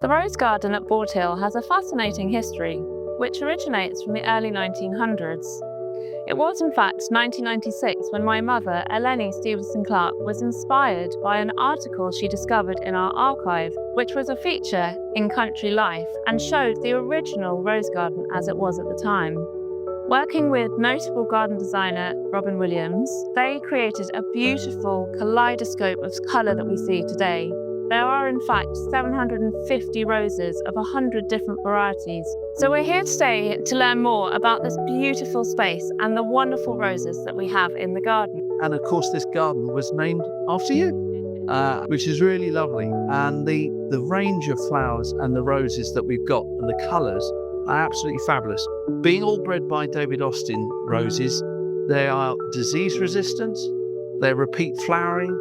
The Rose Garden at Borde Hill has a fascinating history, which originates from the early 1900s. It was in fact 1996 when my mother, Eleni Stevenson-Clark, was inspired by an article she discovered in our archive, which was a feature in Country Life and showed the original rose garden as it was at the time. Working with notable garden designer Robin Williams, they created a beautiful kaleidoscope of colour that we see today. There are in fact 750 roses of 100 different varieties. So we're here today to learn more about this beautiful space and the wonderful roses that we have in the garden. And of course this garden was named after you, which is really lovely. And the range of flowers and the roses that we've got and the colours are absolutely fabulous. Being all bred by David Austin roses, they are disease resistant, they're repeat flowering,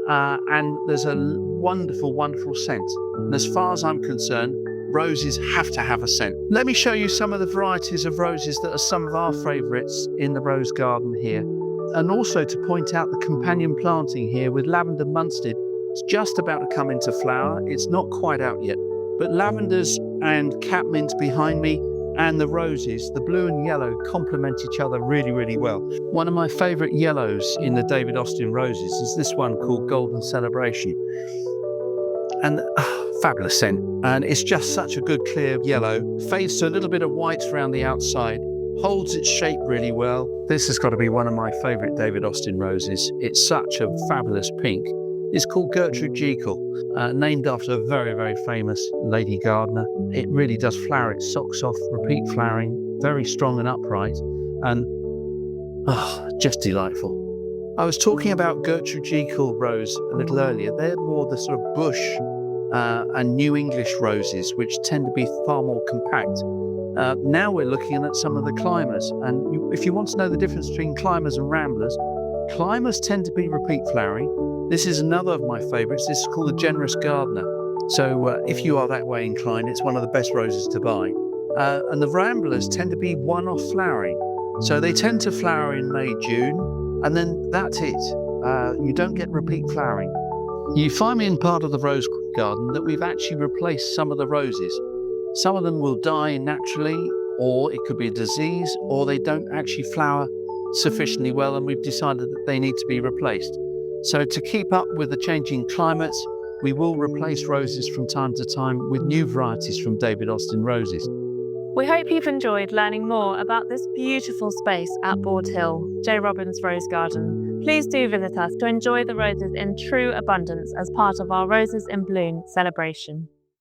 and there's a wonderful, wonderful scent. And as far as I'm concerned, roses have to have a scent. Let me show you some of the varieties of roses that are some of our favourites in the rose garden here. And also to point out the companion planting here with lavender Munstead. It's just about to come into flower. It's not quite out yet. But lavenders and catmint behind me and the roses, the blue and yellow, complement each other really, really well. One of my favourite yellows in the David Austin roses is this one called Golden Celebration. And fabulous scent. And it's just such a good clear yellow. Fades to a little bit of white around the outside. Holds its shape really well. This has got to be one of my favourite David Austin roses. It's such a fabulous pink. It's called Gertrude Jekyll, named after a very, very famous lady gardener. It really does flower its socks off, repeat flowering, very strong and upright, and just delightful. I was talking about Gertrude Jekyll rose a little earlier. They're more the sort of bush and New English roses, which tend to be far more compact. Now we're looking at some of the climbers, and if you want to know the difference between climbers and ramblers, climbers tend to be repeat flowering. This is another of my favourites. This is called the Generous Gardener. So if you are that way inclined, it's one of the best roses to buy. And the ramblers tend to be one-off flowering. So they tend to flower in May, June, and then that's it. You don't get repeat flowering. You find me in part of the rose garden that we've actually replaced some of the roses. Some of them will die naturally, or it could be a disease, or they don't actually flower sufficiently well, and we've decided that they need to be replaced. So to keep up with the changing climates, we will replace roses from time to time with new varieties from David Austin roses. We hope you've enjoyed learning more about this beautiful space at Borde Hill, J. Robins Rose Garden. Please do visit us to enjoy the roses in true abundance as part of our Roses in Bloom celebration.